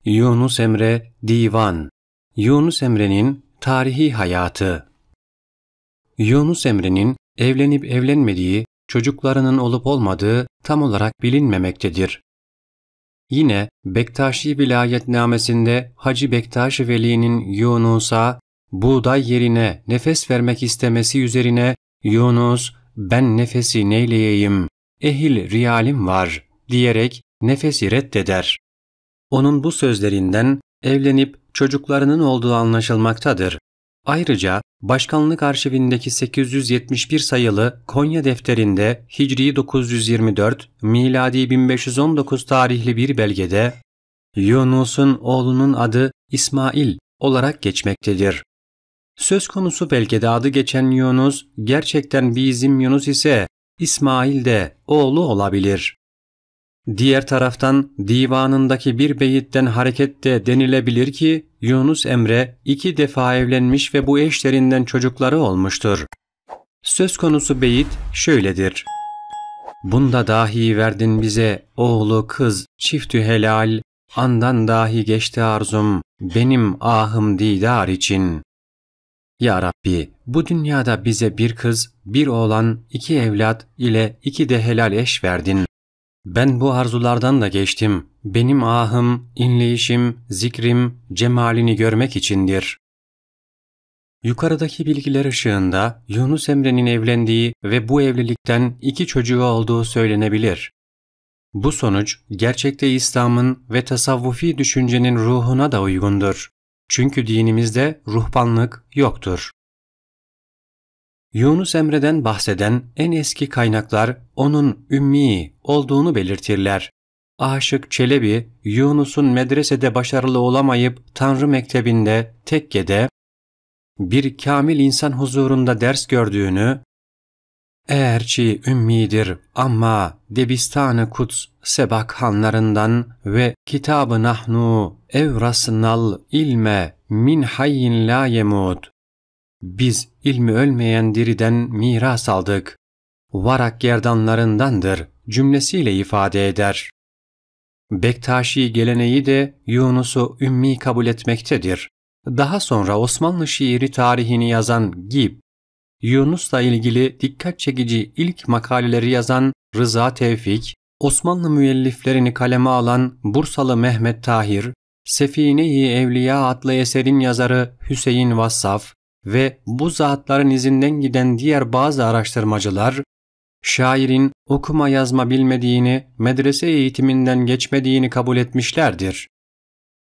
Yunus Emre Divan. Yunus Emre'nin tarihi hayatı. Yunus Emre'nin evlenip evlenmediği, çocuklarının olup olmadığı tam olarak bilinmemektedir. Yine Bektaşi vilayetnamesinde Hacı Bektaş Veli'nin Yunus'a buğday yerine nefes vermek istemesi üzerine Yunus ben nefesi neyleyeyim, ehil riyalim var diyerek nefesi reddeder. Onun bu sözlerinden evlenip çocuklarının olduğu anlaşılmaktadır. Ayrıca başkanlık arşivindeki 871 sayılı Konya defterinde Hicri 924, miladi 1519 tarihli bir belgede Yunus'un oğlunun adı İsmail olarak geçmektedir. Söz konusu belgede adı geçen Yunus gerçekten bizim Yunus ise İsmail de oğlu olabilir. Diğer taraftan divanındaki bir beyitten hareketle denilebilir ki Yunus Emre 2 defa evlenmiş ve bu eşlerinden çocukları olmuştur. Söz konusu beyit şöyledir: Bunda dahi verdin bize oğlu kız çiftü helal, andan dahi geçti arzum benim ahım didar için. Ya Rabbi, bu dünyada bize bir kız, bir oğlan, 2 evlat ile 2 de helal eş verdin. Ben bu arzulardan da geçtim. Benim ahım, inleyişim, zikrim, cemalini görmek içindir. Yukarıdaki bilgiler ışığında Yunus Emre'nin evlendiği ve bu evlilikten 2 çocuğu olduğu söylenebilir. Bu sonuç gerçekte İslam'ın ve tasavvufi düşüncenin ruhuna da uygundur. Çünkü dinimizde ruhbanlık yoktur. Yunus Emre'den bahseden en eski kaynaklar onun ümmi olduğunu belirtirler. Aşık Çelebi, Yunus'un medresede başarılı olamayıp Tanrı Mektebi'nde, tekkede, bir kamil insan huzurunda ders gördüğünü, eğerçi ümmidir ama Debistan-ı Kuds sebak hanlarından ve kitab-ı nahnu evrasnal ilme min hayyin la yemud. Biz ilmi ölmeyen diriden miras aldık. Varak gerdanlarındandır cümlesiyle ifade eder. Bektaşi geleneği de Yunus'u ümmi kabul etmektedir. Daha sonra Osmanlı şiiri tarihini yazan Gib, Yunus'la ilgili dikkat çekici ilk makaleleri yazan Rıza Tevfik, Osmanlı müelliflerini kaleme alan Bursalı Mehmet Tahir, Sefine-i Evliya adlı eserin yazarı Hüseyin Vassaf ve bu zatların izinden giden diğer bazı araştırmacılar, şairin okuma yazma bilmediğini, medrese eğitiminden geçmediğini kabul etmişlerdir.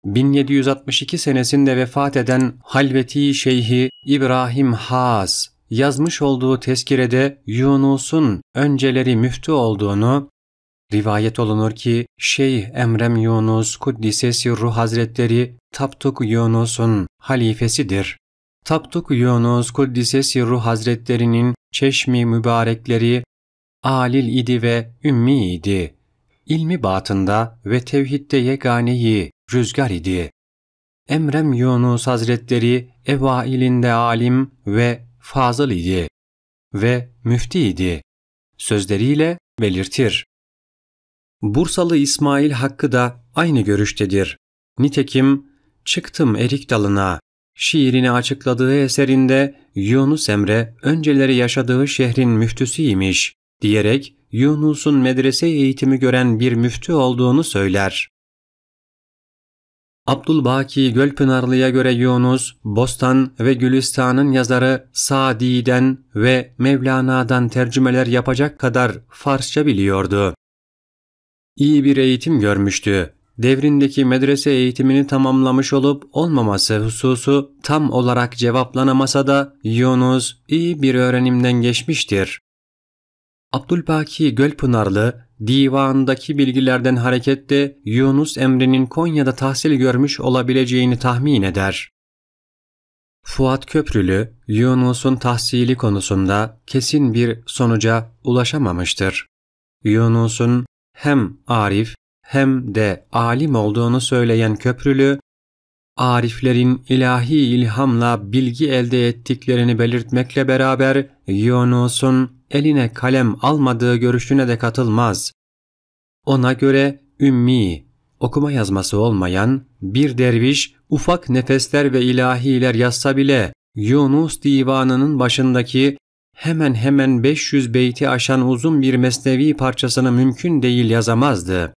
1762 senesinde vefat eden Halveti Şeyhi İbrahim Haas yazmış olduğu tezkirede Yunus'un önceleri müftü olduğunu, rivayet olunur ki Şeyh Emrem Yunus Kuddise Sirruh Hazretleri Tapduk Yunus'un halifesidir. Tapduk Yunus Kuddise Sirruh Hazretleri'nin çeşmi mübarekleri alil idi ve ümmi idi. İlmi batında ve tevhidde yeganeyi rüzgar idi. Emrem Yunus Hazretleri evailinde alim ve fazıl idi ve müfti idi sözleriyle belirtir. Bursalı İsmail Hakkı da aynı görüştedir. Nitekim çıktım erik dalına şiirini açıkladığı eserinde Yunus Emre önceleri yaşadığı şehrin müftüsüymiş diyerek Yunus'un medrese eğitimi gören bir müftü olduğunu söyler. Abdülbaki Gölpınarlı'ya göre Yunus, Bostan ve Gülistan'ın yazarı Sadi'den ve Mevlana'dan tercümeler yapacak kadar Farsça biliyordu. İyi bir eğitim görmüştü. Devrindeki medrese eğitimini tamamlamış olup olmaması hususu tam olarak cevaplanamasa da Yunus iyi bir öğrenimden geçmiştir. Abdülbaki Gölpınarlı, divanındaki bilgilerden hareketle Yunus Emre'nin Konya'da tahsil görmüş olabileceğini tahmin eder. Fuat Köprülü, Yunus'un tahsili konusunda kesin bir sonuca ulaşamamıştır. Yunus'un hem arif hem de alim olduğunu söyleyen Köprülü, ariflerin ilahi ilhamla bilgi elde ettiklerini belirtmekle beraber Yunus'un eline kalem almadığı görüşüne de katılmaz. Ona göre ümmi, okuma yazması olmayan bir derviş ufak nefesler ve ilahiler yazsa bile Yunus divanının başındaki hemen hemen 500 beyti aşan uzun bir mesnevi parçasını mümkün değil yazamazdı.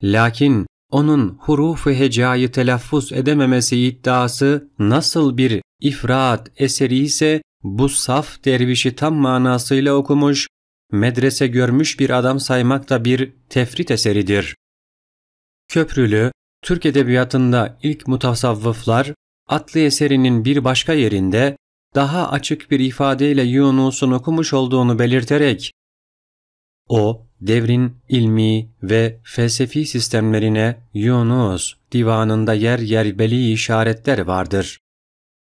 Lakin onun huruf-u hecayı telaffuz edememesi iddiası nasıl bir ifrat eseri ise bu saf dervişi tam manasıyla okumuş, medrese görmüş bir adam saymak da bir tefrit eseridir. Köprülü, Türk edebiyatında ilk mutasavvıflar, adlı eserinin bir başka yerinde daha açık bir ifadeyle Yunus'un okumuş olduğunu belirterek, o, devrin ilmi ve felsefi sistemlerine Yunus divanında yer yer beli işaretler vardır.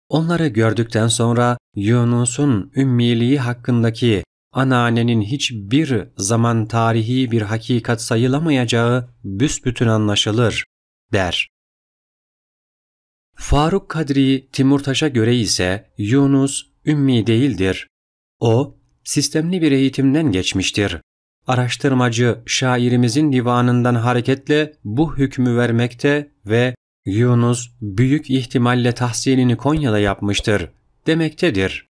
Onları gördükten sonra Yunus'un ümmiliği hakkındaki anneannenin hiçbir zaman tarihi bir hakikat sayılamayacağı büsbütün anlaşılır, der. Faruk Kadri Timurtaş'a göre ise Yunus ümmi değildir. O, sistemli bir eğitimden geçmiştir. Araştırmacı şairimizin divanından hareketle bu hükmü vermekte ve Yunus büyük ihtimalle tahsilini Konya'da yapmıştır demektedir.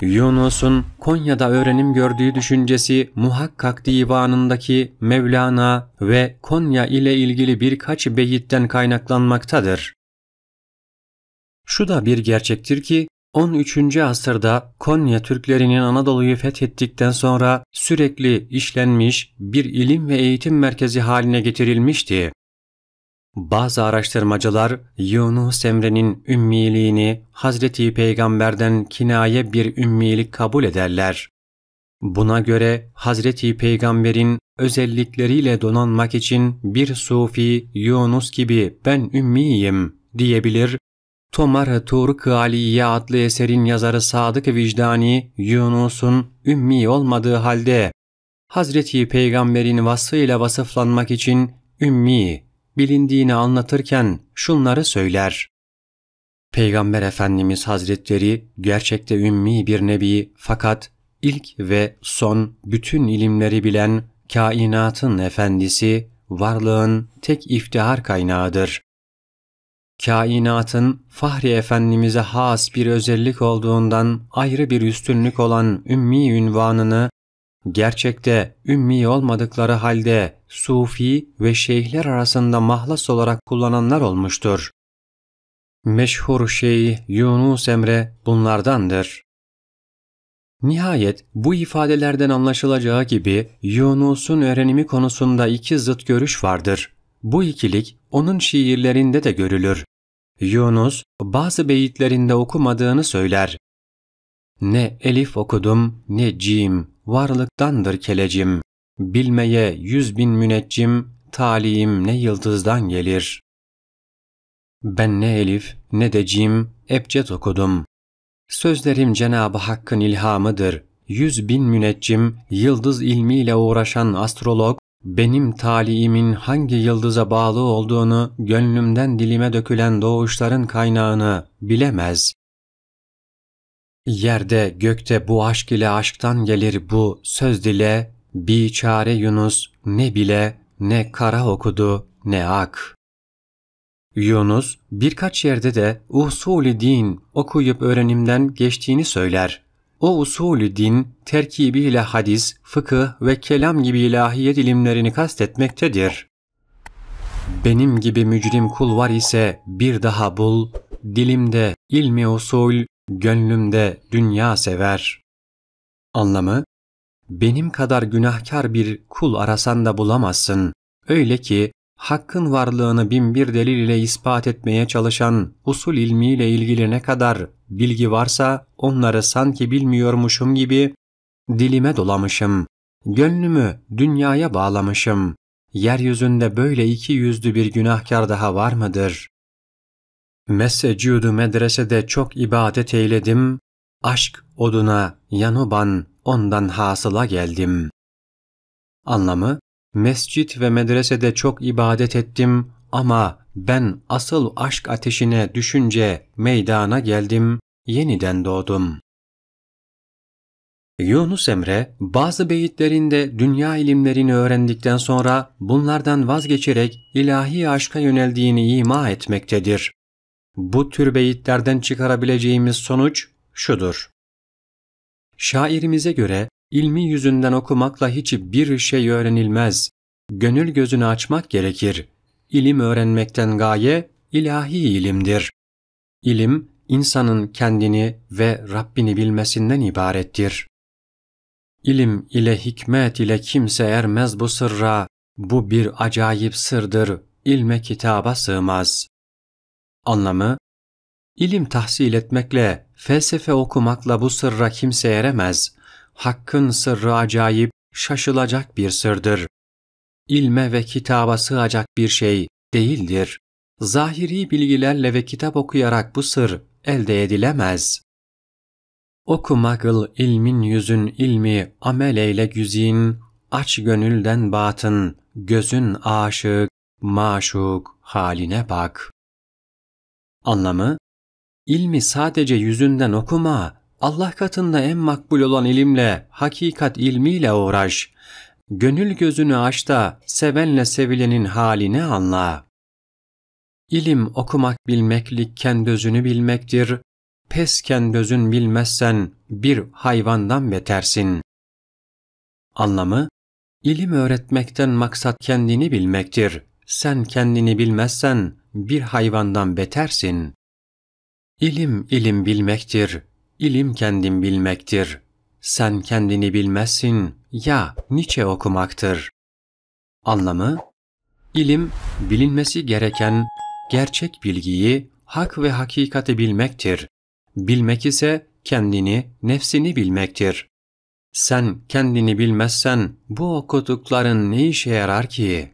Yunus'un Konya'da öğrenim gördüğü düşüncesi muhakkak divanındaki Mevlana ve Konya ile ilgili birkaç beyitten kaynaklanmaktadır. Şu da bir gerçektir ki 13. asırda Konya Türklerinin Anadolu'yu fethettikten sonra sürekli işlenmiş bir ilim ve eğitim merkezi haline getirilmişti. Bazı araştırmacılar Yunus Emre'nin ümmiliğini Hazreti Peygamber'den kinaye bir ümmilik kabul ederler. Buna göre Hazreti Peygamber'in özellikleriyle donanmak için bir sufi Yunus gibi ben ümmiyim diyebilir. Tomar-ı Turk-ı Aliye adlı eserin yazarı Sadık Vicdani, Yunus'un ümmi olmadığı halde Hazreti Peygamber'in vasfıyla vasıflanmak için ümmi bilindiğini anlatırken şunları söyler. Peygamber Efendimiz Hazretleri gerçekte ümmi bir nebi fakat ilk ve son bütün ilimleri bilen kainatın efendisi, varlığın tek iftihar kaynağıdır. Kainatın Fahri Efendimiz'e has bir özellik olduğundan ayrı bir üstünlük olan ümmi ünvanını gerçekte ümmi olmadıkları halde sufi ve şeyhler arasında mahlas olarak kullananlar olmuştur. Meşhur şeyh Yunus Emre bunlardandır. Nihayet bu ifadelerden anlaşılacağı gibi Yunus'un öğrenimi konusunda iki zıt görüş vardır. Bu ikilik onun şiirlerinde de görülür. Yunus bazı beyitlerinde okumadığını söyler. Ne elif okudum ne cim, varlıktandır kelecim. Bilmeye 100.000 müneccim, talihim ne yıldızdan gelir. Ben ne elif ne de cim, ebced okudum. Sözlerim Cenab-ı Hakk'ın ilhamıdır. 100.000 müneccim, yıldız ilmiyle uğraşan astrolog, benim talihimin hangi yıldıza bağlı olduğunu, gönlümden dilime dökülen doğuşların kaynağını bilemez. Yerde gökte bu aşk ile aşktan gelir bu söz dile, biçare Yunus ne bile ne kara okudu ne ak. Yunus birkaç yerde de usulü din okuyup öğrenimden geçtiğini söyler. O usulü din terkibiyle hadis, fıkıh ve kelam gibi ilahiyet ilimlerini kastetmektedir. Benim gibi mücrim kul var ise bir daha bul, dilimde ilmi usul, gönlümde dünya sever. Anlamı, benim kadar günahkar bir kul arasan da bulamazsın. Öyle ki Hakk'ın varlığını binbir delil ile ispat etmeye çalışan usul ilmiyle ilgili ne kadar bilgi varsa onları sanki bilmiyormuşum gibi dilime dolamışım. Gönlümü dünyaya bağlamışım. Yeryüzünde böyle iki yüzlü bir günahkar daha var mıdır? Mescedu medresede çok ibadet eyledim. Aşk oduna yanuban ondan hasıla geldim. Anlamı, mescit ve medresede çok ibadet ettim ama ben asıl aşk ateşine düşünce meydana geldim, yeniden doğdum. Yunus Emre bazı beyitlerinde dünya ilimlerini öğrendikten sonra bunlardan vazgeçerek ilahi aşka yöneldiğini ima etmektedir. Bu tür beyitlerden çıkarabileceğimiz sonuç şudur. Şairimize göre ilmi yüzünden okumakla hiçbir şey öğrenilmez. Gönül gözünü açmak gerekir. İlim öğrenmekten gaye ilahi ilimdir. İlim, insanın kendini ve Rabbini bilmesinden ibarettir. İlim ile hikmet ile kimse ermez bu sırra, bu bir acayip sırdır, ilme kitaba sığmaz. Anlamı, İlim tahsil etmekle, felsefe okumakla bu sırra kimse eremez. Hakkın sırrı acayip, şaşılacak bir sırdır. İlme ve kitaba sığacak bir şey değildir. Zahiri bilgilerle ve kitap okuyarak bu sır elde edilemez. Okumakıl ilmin yüzün ilmi, amel eyle güzin, aç gönülden batın, gözün aşık, maşuk haline bak. Anlamı, İlmi sadece yüzünden okuma, Allah katında en makbul olan ilimle, hakikat ilmiyle uğraş. Gönül gözünü aç da sevenle sevilenin halini anla. İlim okumak bilmeklik kendi özünü bilmektir. Pes kendi özün bilmezsen bir hayvandan betersin. Anlamı, ilim öğretmekten maksat kendini bilmektir. Sen kendini bilmezsen bir hayvandan betersin. İlim ilim bilmektir, ilim kendin bilmektir. Sen kendini bilmezsin, ya niçe okumaktır? Anlamı, ilim bilinmesi gereken gerçek bilgiyi, hak ve hakikati bilmektir. Bilmek ise kendini, nefsini bilmektir. Sen kendini bilmezsen bu okudukların ne işe yarar ki?